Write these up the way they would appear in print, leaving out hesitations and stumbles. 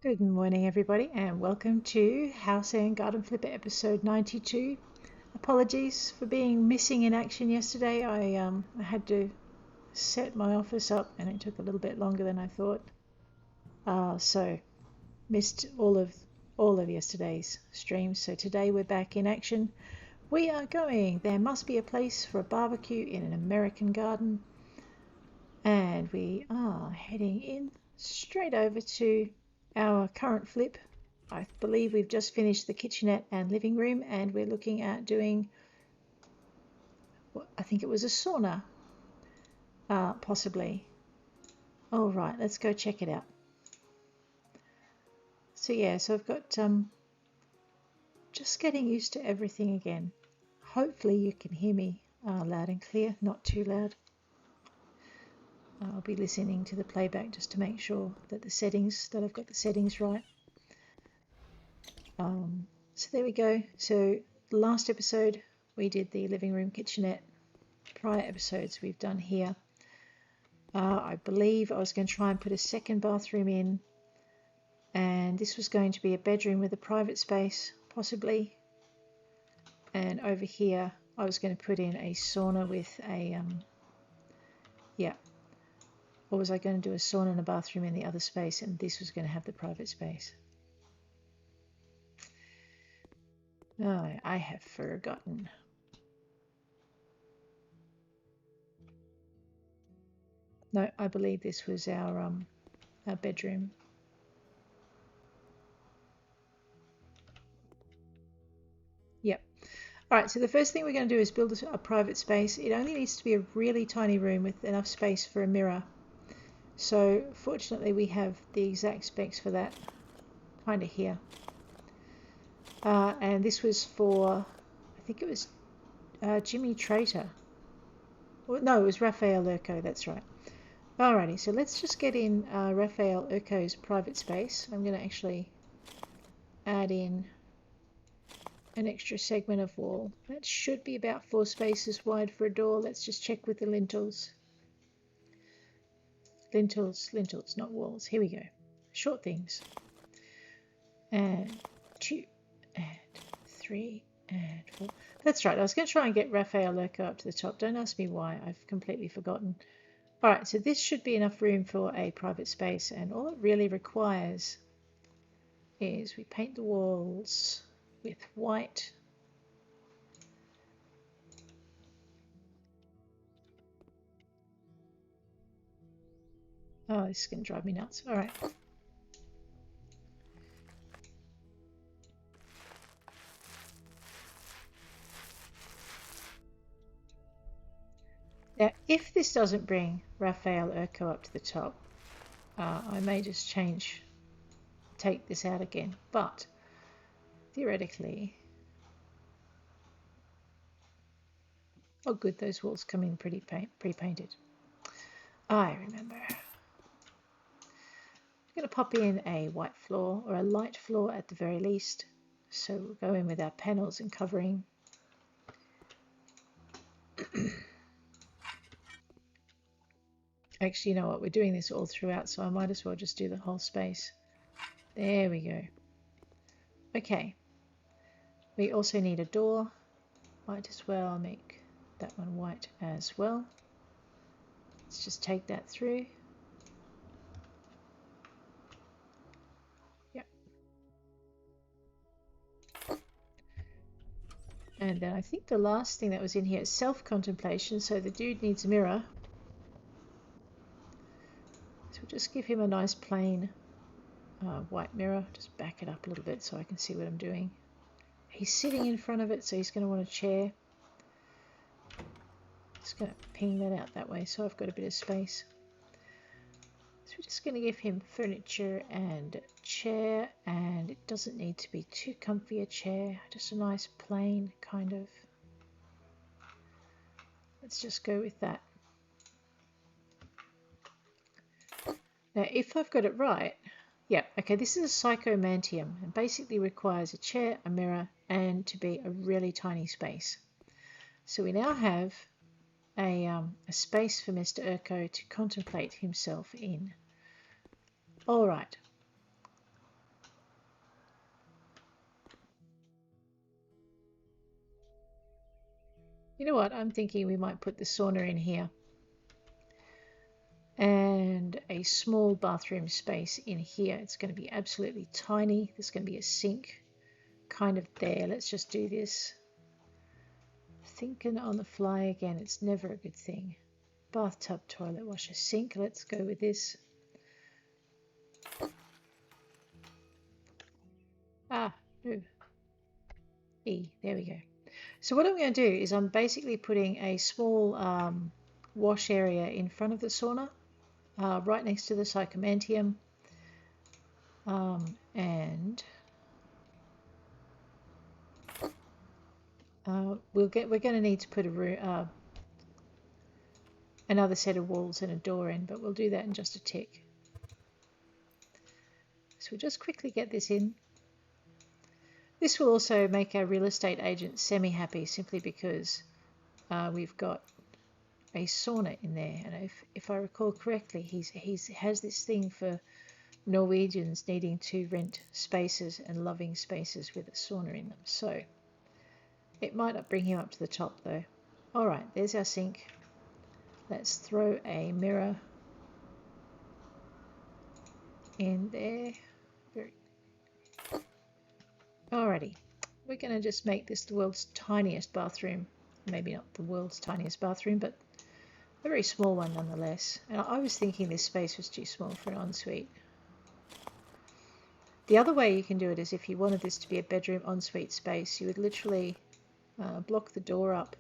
Good morning, everybody, and welcome to House and Garden Flipper episode 92. Apologies for being missing in action yesterday. I had to set my office up, and it took a little bit longer than I thought. So missed all of yesterday's streams. So today we're back in action. We are going. There must be a place for a barbecue in an American garden, and we are heading in straight over to our current flip. I believe we've just finished the kitchenette and living room, and we're looking at doing, I think it was a sauna, possibly. All right, let's go check it out. So yeah, so I've got just getting used to everything again. Hopefully you can hear me loud and clear, not too loud. I'll be listening to the playback just to make sure that I've got the settings right. So there we go. So last episode we did the living room kitchenette. Prior episodes we've done here. I believe I was going to try and put a second bathroom in, and this was going to be a bedroom with a private space, possibly. And over here I was going to put in a sauna with a or was I going to do a sauna and a bathroom in the other space, and this was going to have the private space? Oh, I have forgotten. No, I believe this was our bedroom. Yep. All right, so the first thing we're going to do is build a private space. It only needs to be a really tiny room with enough space for a mirror. So fortunately we have the exact specs for that kind of here. And this was for, I think it was Jimmy Trator. No, it was Raphael Urco, that's right. Alrighty, so let's just get in Raphael Urco's private space. I'm going to actually add in an extra segment of wall. That should be about 4 spaces wide for a door. Let's just check with the lintels. Lintels, not walls. Here we go. Short things. And 2, and 3, and 4. That's right. I was going to try and get Raphael Urco up to the top. Don't ask me why. I've completely forgotten. All right, so this should be enough room for a private space, and all it really requires is we paint the walls with white. Oh, this is going to drive me nuts. All right. Now, if this doesn't bring Raphael Urco up to the top, I may just take this out again. But theoretically, oh good, those walls come in pretty pre-painted. I remember. I'm going to pop in a white floor, or a light floor at the very least. So we'll go in with our panels and covering. Actually, you know what? We're doing this all throughout, so I might as well just do the whole space. There we go. Okay. We also need a door. Might as well make that one white as well. Let's just take that through. Yep. And then I think the last thing that was in here is self-contemplation, so the dude needs a mirror. So we'll just give him a nice plain white mirror. Just back it up a little bit so I can see what I'm doing. He's sitting in front of it, so he's going to want a chair. Just going to ping that out that way so I've got a bit of space. So we're just going to give him furniture and chair, and it doesn't need to be too comfy a chair, just a nice plain kind of. Let's just go with that. Now if I've got it right, yeah, okay, this is a psychomantium and basically requires a chair, a mirror, and to be a really tiny space. So we now have a space for Mr. Urco to contemplate himself in. All right. You know what? I'm thinking we might put the sauna in here and a small bathroom space in here. It's going to be absolutely tiny. There's going to be a sink kind of there. Let's just do this. Thinking on the fly again, it's never a good thing. Bathtub, toilet, washer, sink. Let's go with this. Ah, no. E, there we go. So what I'm going to do is I'm basically putting a small wash area in front of the sauna, right next to the psychomantium, and we're going to need to put another set of walls and a door in, but we'll do that in just a tick. So we'll just quickly get this in. This will also make our real estate agent semi-happy, simply because we've got a sauna in there, and if I recall correctly, he has this thing for Norwegians needing to rent spaces and loving spaces with a sauna in them. So it might not bring him up to the top though. Alright, there's our sink. Let's throw a mirror in there. Alrighty, we're going to just make this the world's tiniest bathroom. Maybe not the world's tiniest bathroom, but a very small one nonetheless. And I was thinking this space was too small for an ensuite. The other way you can do it is, if you wanted this to be a bedroom ensuite space, you would literally block the door up.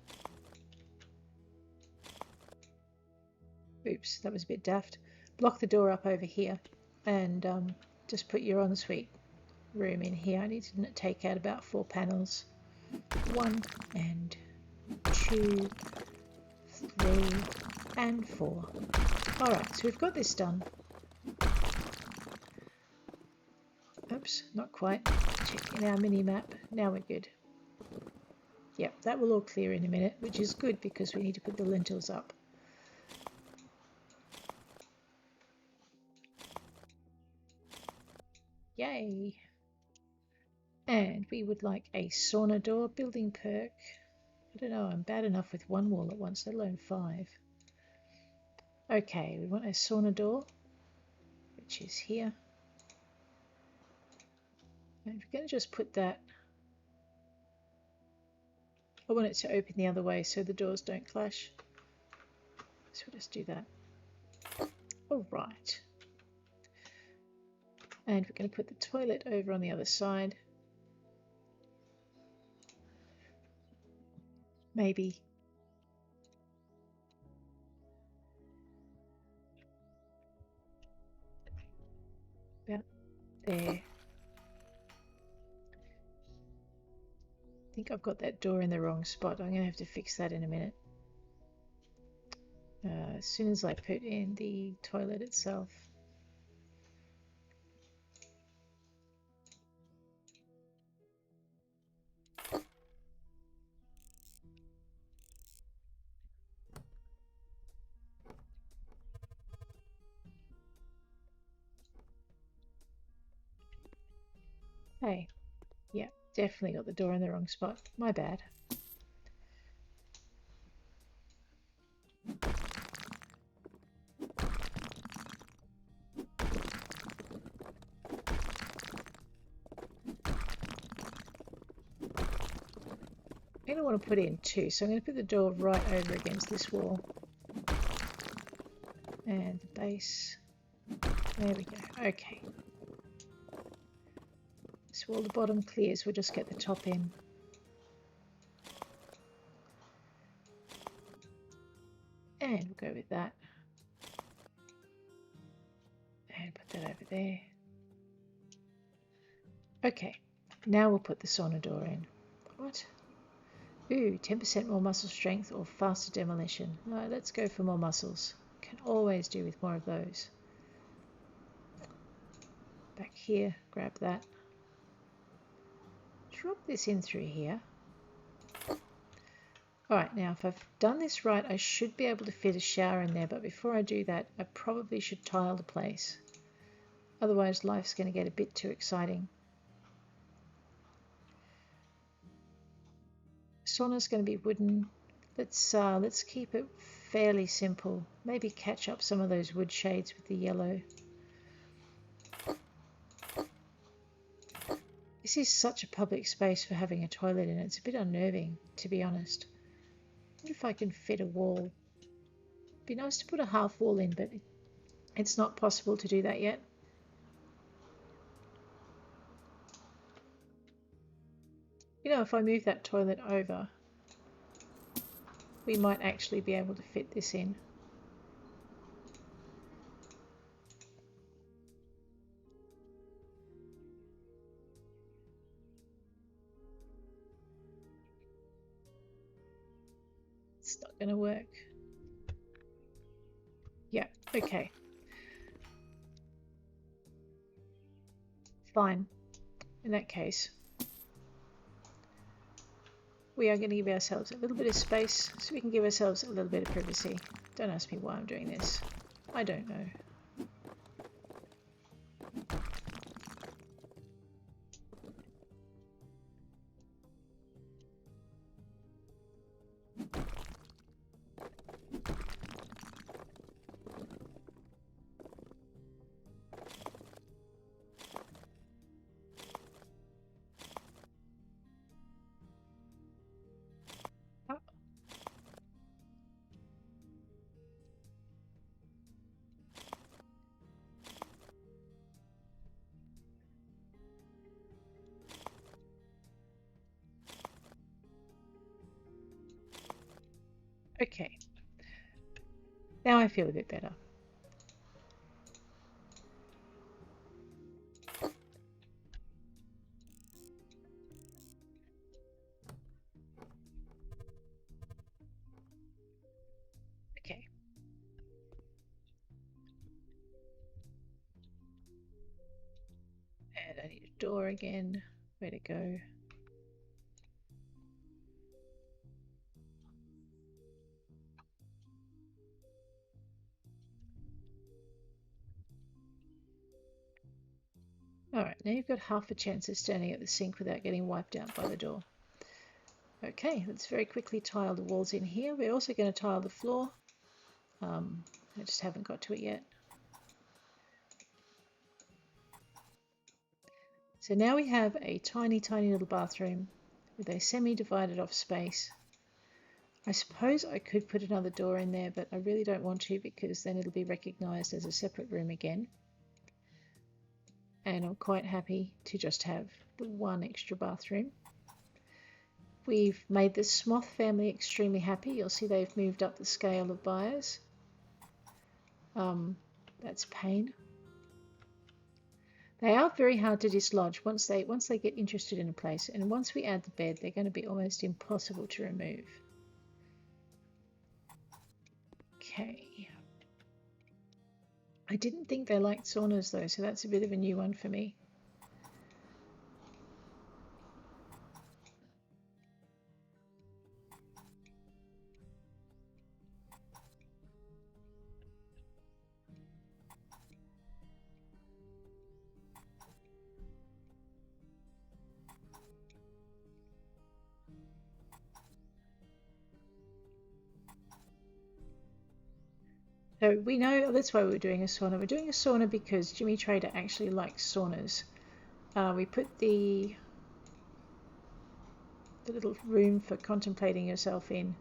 Oops, that was a bit daft. Block the door up over here and just put your ensuite room in here. I need to take out about 4 panels. 1 and 2, 3 and 4. Alright, so we've got this done. Oops, not quite. Checking our mini map. Now we're good. Yep, that will all clear in a minute, which is good because we need to put the lintels up. Yay! And we would like a sauna door, building perk. I don't know, I'm bad enough with 1 wall at once, let alone 5. Okay, we want a sauna door, which is here. And we're going to just put that. I want it to open the other way so the doors don't clash. So we'll just do that. Alright. And we're going to put the toilet over on the other side. Maybe. About there. I think I've got that door in the wrong spot. I'm going to have to fix that in a minute. As soon as I put in the toilet itself. Hey, yeah, definitely got the door in the wrong spot. My bad. I don't want to put in 2, so I'm going to put the door right over against this wall. And the base. There we go. Okay. So while the bottom clears, we'll just get the top in. And we'll go with that. And put that over there. Okay. Now we'll put the sauna door in. What? Ooh, 10% more muscle strength or faster demolition. No, let's go for more muscles. Can always do with more of those. Back here, grab that. Drop this in through here. Alright, now if I've done this right, I should be able to fit a shower in there, but before I do that, I probably should tile the place. Otherwise, life's going to get a bit too exciting. Sauna's going to be wooden. Let's keep it fairly simple. Maybe catch up some of those wood shades with the yellow. This is such a public space for having a toilet in it. It's a bit unnerving, to be honest. I wonder if I can fit a wall. It'd be nice to put a half wall in, but it's not possible to do that yet. You know, if I move that toilet over, we might actually be able to fit this in. It's not going to work. Yeah, okay. Fine. In that case, we are going to give ourselves a little bit of space so we can give ourselves a little bit of privacy. Don't ask me why I'm doing this. I don't know. Okay. Now I feel a bit better. Okay. And I need a door again. Where to go? Alright, now you've got half a chance of standing at the sink without getting wiped out by the door. Okay, let's very quickly tile the walls in here. We're also going to tile the floor. I just haven't got to it yet. So now we have a tiny, tiny little bathroom with a semi-divided off space. I suppose I could put another door in there, but I really don't want to because then it'll be recognised as a separate room again. And I'm quite happy to just have the one extra bathroom. We've made the Smoth family extremely happy. You'll see they've moved up the scale of buyers. That's pain. They are very hard to dislodge once they get interested in a place, and once we add the bed, they're going to be almost impossible to remove. Okay. I didn't think they liked saunas though, so that's a bit of a new one for me. So we know that's why we're doing a sauna. We're doing a sauna because Jimmy Trader actually likes saunas. We put the little room for contemplating yourself in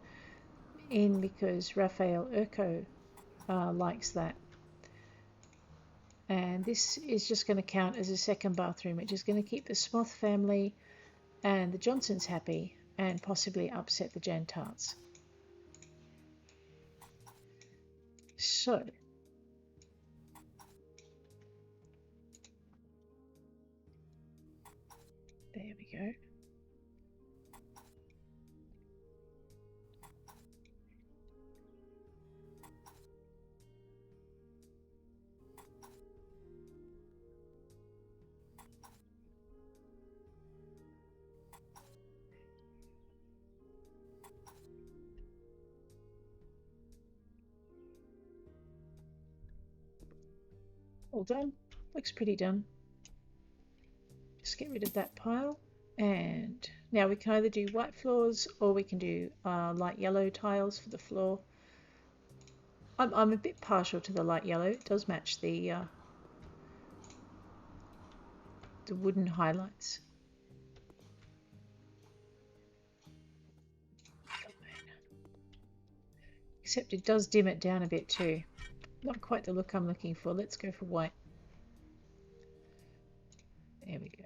because Raphael Urco likes that. And this is just going to count as a second bathroom, which is going to keep the Smoth family and the Johnsons happy and possibly upset the Jantarts. So, there we go. All done. Looks pretty done. Just get rid of that pile. And now we can either do white floors or we can do light yellow tiles for the floor. I'm a bit partial to the light yellow. It does match the wooden highlights. Except it does dim it down a bit too. Not quite the look I'm looking for. Let's go for white. There we go.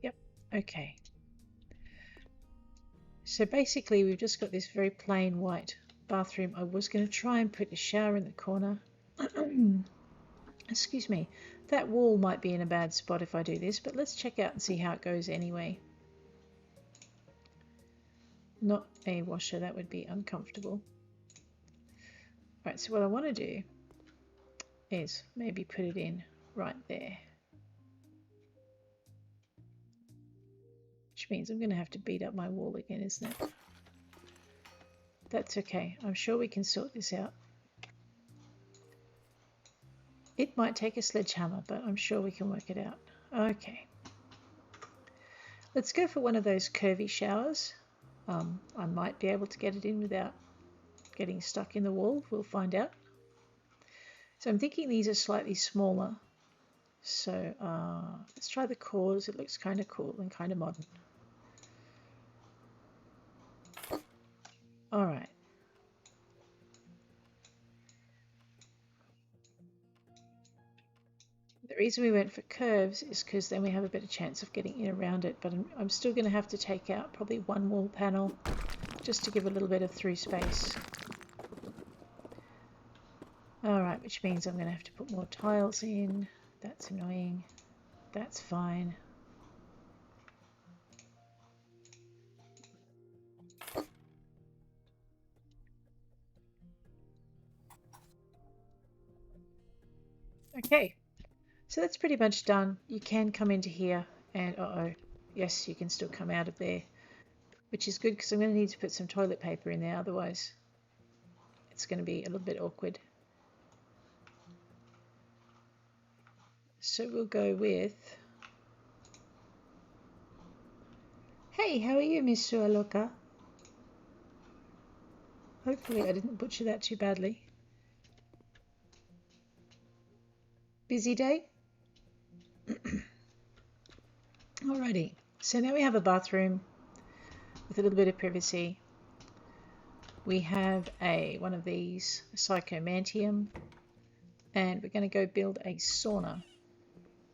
Yep, okay. So basically we've just got this very plain white bathroom. I was going to try and put a shower in the corner. Excuse me. That wall might be in a bad spot if I do this, but let's check out and see how it goes anyway. Not a washer, that would be uncomfortable. Right, so what I want to do is maybe put it in right there. Which means I'm going to have to beat up my wall again, isn't it? That's okay. I'm sure we can sort this out. It might take a sledgehammer, but I'm sure we can work it out. Okay. Let's go for one of those curvy showers. I might be able to get it in without getting stuck in the wall. We'll find out. So I'm thinking these are slightly smaller. So let's try the cores. It looks kind of cool and kind of modern. All right. The reason we went for curves is because then we have a better chance of getting in around it, but I'm still going to have to take out probably one wall panel just to give a little bit of through space. Alright, which means I'm going to have to put more tiles in. That's annoying. That's fine. Okay, so that's pretty much done. You can come into here and, yes, you can still come out of there, which is good because I'm going to need to put some toilet paper in there, otherwise it's going to be a little bit awkward. So we'll go with... Hey, how are you, Miss Sualoka? Hopefully I didn't butcher that too badly. Busy day? Alrighty, so now we have a bathroom with a little bit of privacy. We have one of these, a psychomantium, and we're going to go build a sauna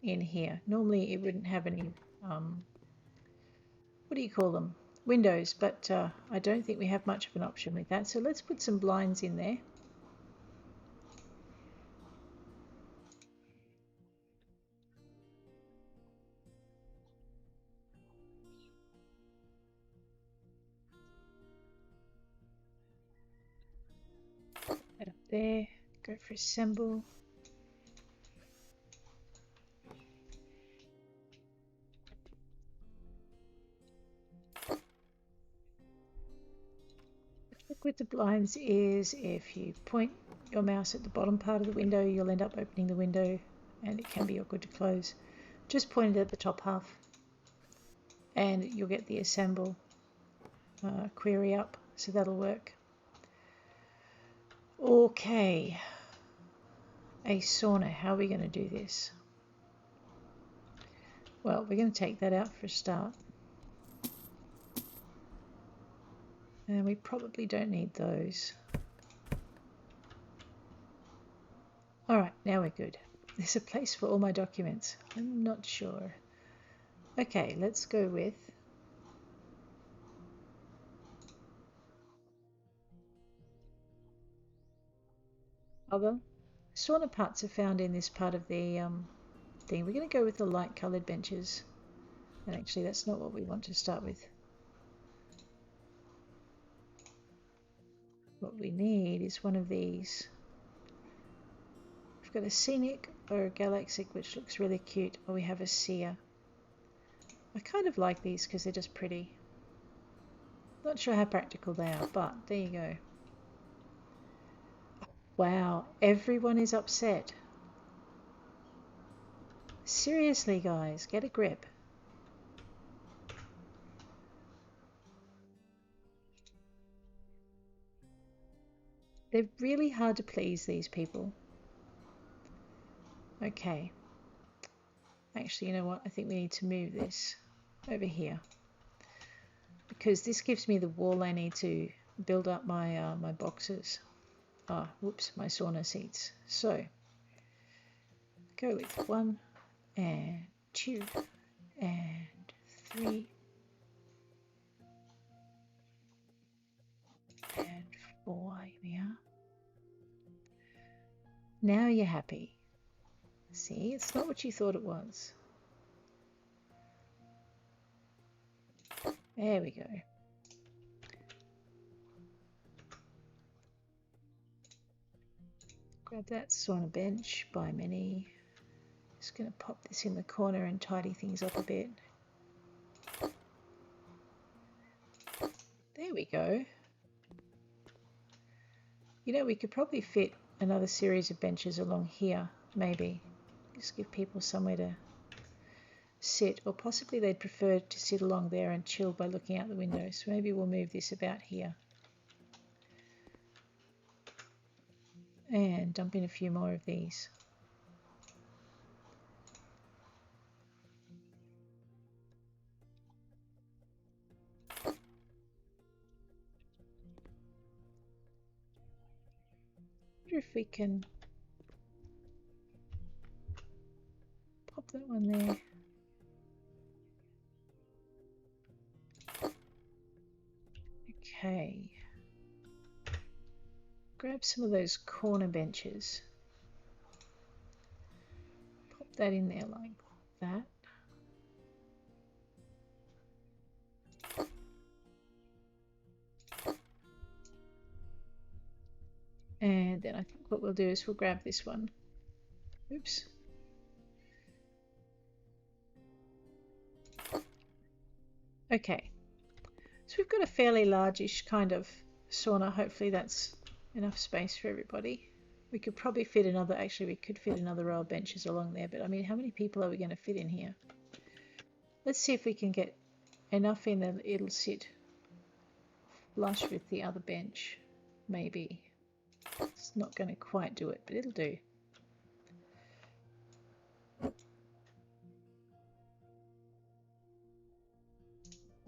in here. Normally it wouldn't have any, what do you call them? Windows, but I don't think we have much of an option with that. So let's put some blinds in there. That up there, go for assemble. The trick with the blinds is if you point your mouse at the bottom part of the window, you'll end up opening the window and it can be awkward to close. Just point it at the top half and you'll get the assemble query up, so that'll work. Okay, a sauna, how are we going to do this? Well, we're going to take that out for a start. And we probably don't need those. Alright, now we're good. There's a place for all my documents. I'm not sure. Okay, let's go with other. Sauna parts are found in this part of the thing. We're going to go with the light coloured benches. And actually that's not what we want to start with. What we need is one of these. We've got a scenic or a galaxic, which looks really cute, or we have a seer. I kind of like these because they're just pretty. Not sure how practical they are, but there you go. Wow, everyone is upset. Seriously, guys, get a grip. They're really hard to please, these people. Okay. Actually, you know what? I think we need to move this over here, because this gives me the wall I need to build up my my boxes. Whoops, my sauna seats. So go with 1 and 2 and 3 and 4. Here we are. Now you're happy. See, it's not what you thought it was. There we go. Grab that sauna bench by Minnie. Just going to pop this in the corner and tidy things up a bit. There we go. You know, we could probably fit another series of benches along here, maybe. Just give people somewhere to sit, or possibly they'd prefer to sit along there and chill by looking out the window. So maybe we'll move this about here. And dump in a few more of these. I wonder if we can pop that one there. Okay. Grab some of those corner benches. Pop that in there like that. And then I think what we'll do is we'll grab this one. Oops. Okay. So we've got a fairly largish kind of sauna. Hopefully that's enough space for everybody. We could probably fit another, actually we could fit another row of benches along there, but I mean, how many people are we going to fit in here? Let's see if we can get enough in that it'll sit flush with the other bench. Maybe. It's not going to quite do it, but it'll do.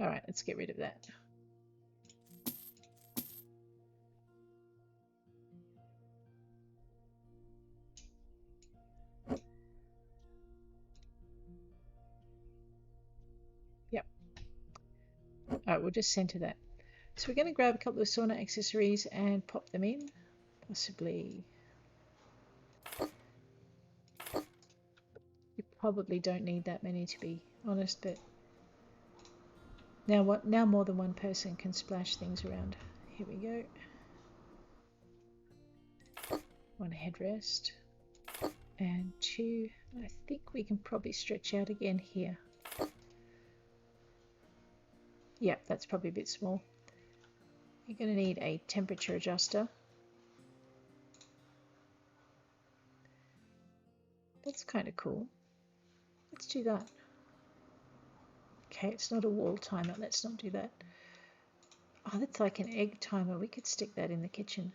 All right, let's get rid of that. Yep. All right, we'll just center that. So we're going to grab a couple of sauna accessories and pop them in. Possibly. You probably don't need that many, to be honest, but now what? Now more than one person can splash things around. Here we go. One headrest and 2. I think we can probably stretch out again here. Yep, that's probably a bit small. You're going to need a temperature adjuster. That's kind of cool. Let's do that. Okay, it's not a wall timer. Let's not do that. Oh, that's like an egg timer. We could stick that in the kitchen.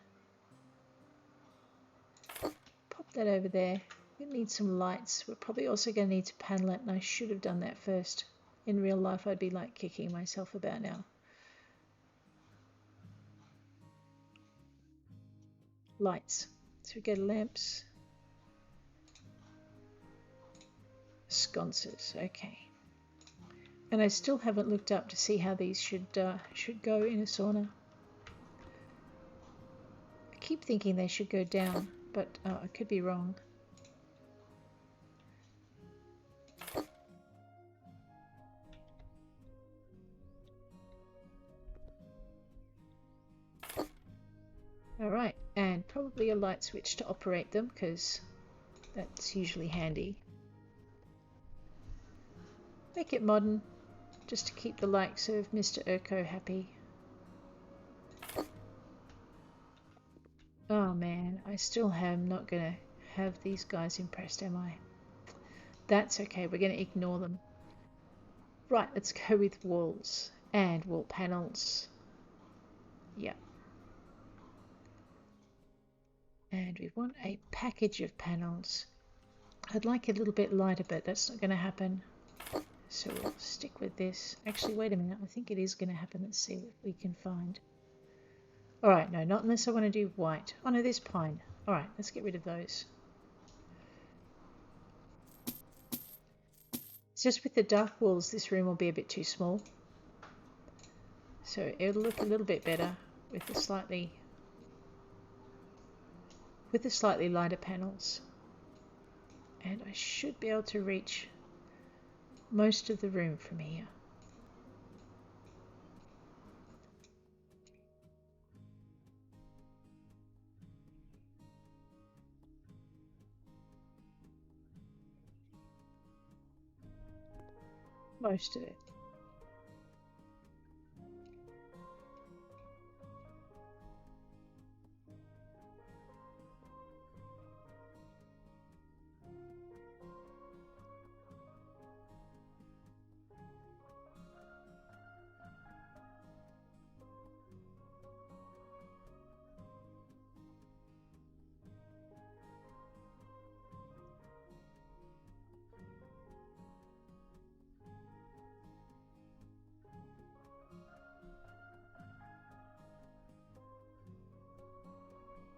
Pop that over there. We need some lights. We're probably also going to need to panel it, and I should have done that first. In real life, I'd be like kicking myself about now. Lights. So we go to lamps. Sconces. Okay. And I still haven't looked up to see how these should go in a sauna. I keep thinking they should go down, but I could be wrong. Alright, and probably a light switch to operate them, because that's usually handy. Make it modern, just to keep the likes of Mr. Urko happy. Oh man, I still am not going to have these guys impressed, am I? That's okay, we're going to ignore them. Right, let's go with walls and wall panels. Yeah. And we want a package of panels. I'd like it a little bit lighter, but that's not going to happen. So we'll stick with this. Actually, wait a minute. I think it is going to happen. Let's see what we can find. All right, no, not unless I want to do white. Oh, no, there's pine. All right, let's get rid of those. It's just with the dark walls, this room will be a bit too small. So it'll look a little bit better with the slightly lighter panels. And I should be able to reach most of the room from here. Most of it.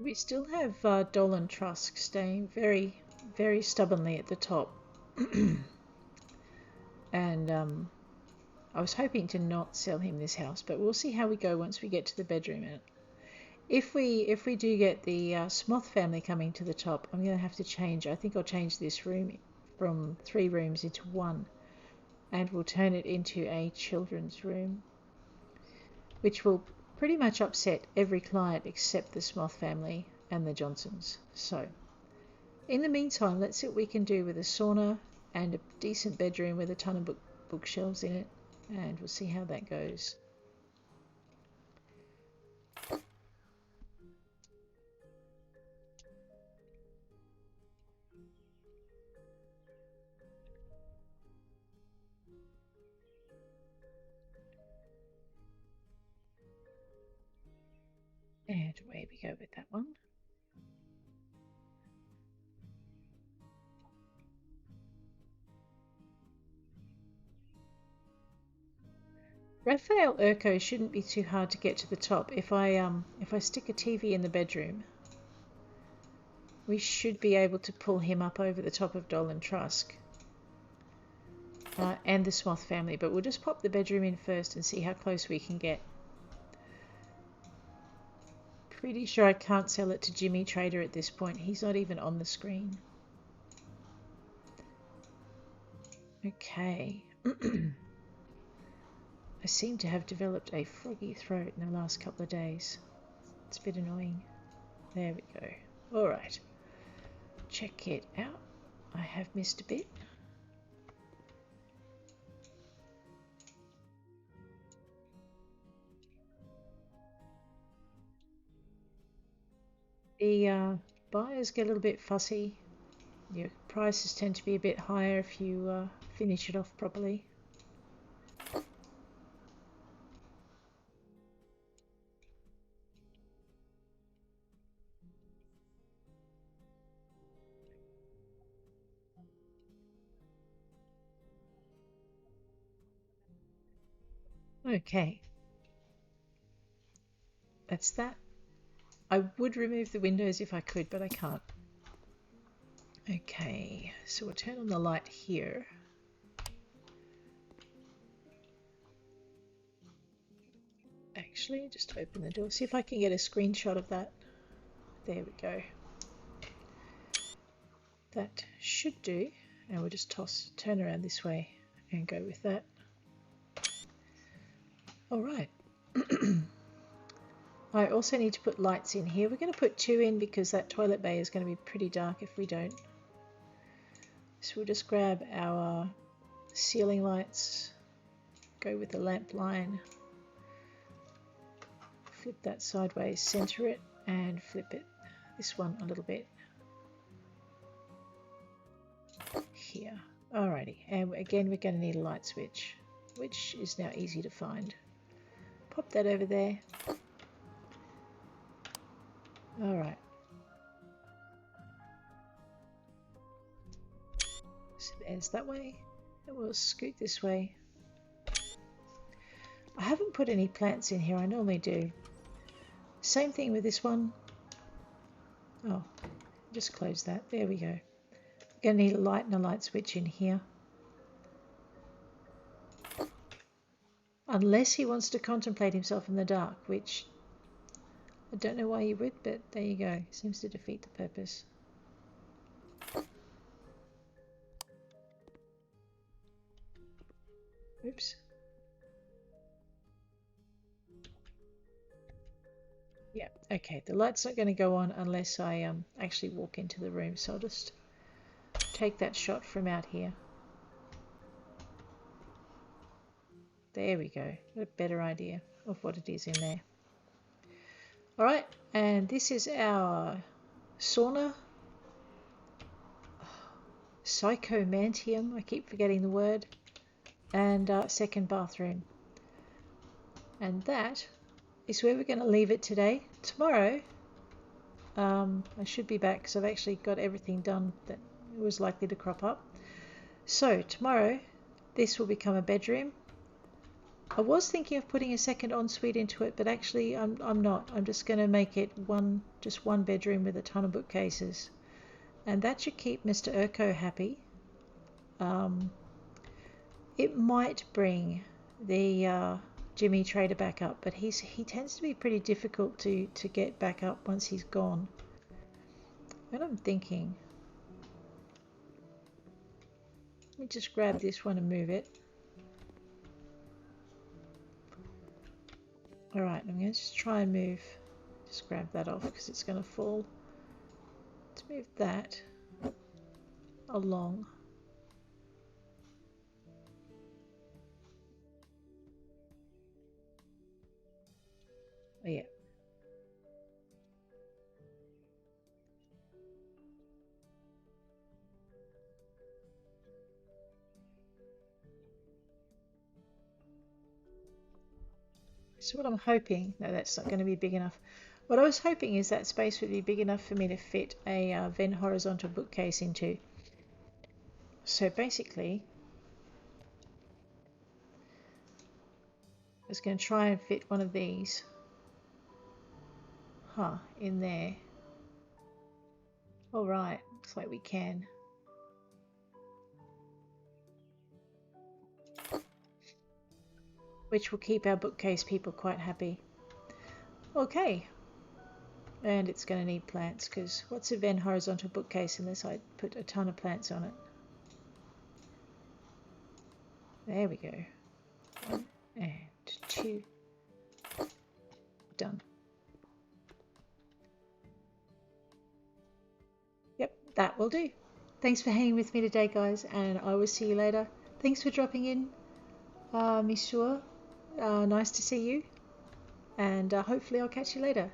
We still have Dolan Trusk staying very, very stubbornly at the top. And I was hoping to not sell him this house, but we'll see how we go once we get to the bedroom. And if we do get the Smoth family coming to the top, I'm going to have to change. I think I'll change this room from 3 rooms into 1, and we'll turn it into a children's room, which will pretty much upset every client except the Smoth family and the Johnsons. So in the meantime, let's see what we can do with a sauna and a decent bedroom with a ton of bookshelves in it, and we'll see how that goes. And away we go with that one. Raphael Urco shouldn't be too hard to get to the top. If I stick a TV in the bedroom, we should be able to pull him up over the top of Dolan Trusk and the Smoth family. But we'll just pop the bedroom in first and see how close we can get. Pretty sure I can't sell it to Jimmy Trader at this point. He's not even on the screen. Okay. I seem to have developed a froggy throat in the last couple of days. It's a bit annoying. There we go. Alright. Check it out. I have missed a bit. The buyers get a little bit fussy. Your prices tend to be a bit higher if you finish it off properly. Okay. That's that. I would remove the windows if I could, but I can't. Okay, so we'll turn on the light here. Actually, just open the door. See if I can get a screenshot of that. There we go. That should do. And we'll just turn around this way and go with that. All right. I also need to put lights in here. We're going to put 2 in because that toilet bay is going to be pretty dark if we don't. So we'll just grab our ceiling lights, go with the lamp line, flip that sideways, center it, and flip it this one a little bit here. Alrighty, and again we're going to need a light switch, which is now easy to find. Pop that over there. Alright. So there's that way. And we'll scoot this way. I haven't put any plants in here, I normally do. Same thing with this one. Oh, just close that. There we go. Going to need a light and a light switch in here. Unless he wants to contemplate himself in the dark, which I don't know why he would, but there you go. Seems to defeat the purpose. Oops. Yeah, okay. The light's not going to go on unless I actually walk into the room, so I'll just take that shot from out here. There we go. Got a better idea of what it is in there. Alright, and this is our sauna. Psychomantium, I keep forgetting the word. And second bathroom. And that is where we're going to leave it today. Tomorrow, I should be back because I've actually got everything done that was likely to crop up. So tomorrow, this will become a bedroom. I was thinking of putting a second ensuite into it, but actually I'm not. I'm just going to make it just one bedroom with a ton of bookcases. And that should keep Mr. Urko happy. It might bring the Jimmy Trader back up, but he tends to be pretty difficult to get back up once he's gone. And I'm thinking, let me just grab this one and move it. Alright, I'm going to just try and just grab that off because it's going to fall. Let's move that along. Oh yeah. So what I'm hoping, no, that's not going to be big enough. What I was hoping is that space would be big enough for me to fit a Venn horizontal bookcase into. So basically, I was going to try and fit one of these in there. All right, looks like we can. Which will keep our bookcase people quite happy. Okay. And it's going to need plants because what's a Venn horizontal bookcase unless I put a ton of plants on it? There we go. 1 and 2. Done. Yep, that will do. Thanks for hanging with me today, guys, and I will see you later. Thanks for dropping in, Monsieur. Nice to see you, and hopefully I'll catch you later.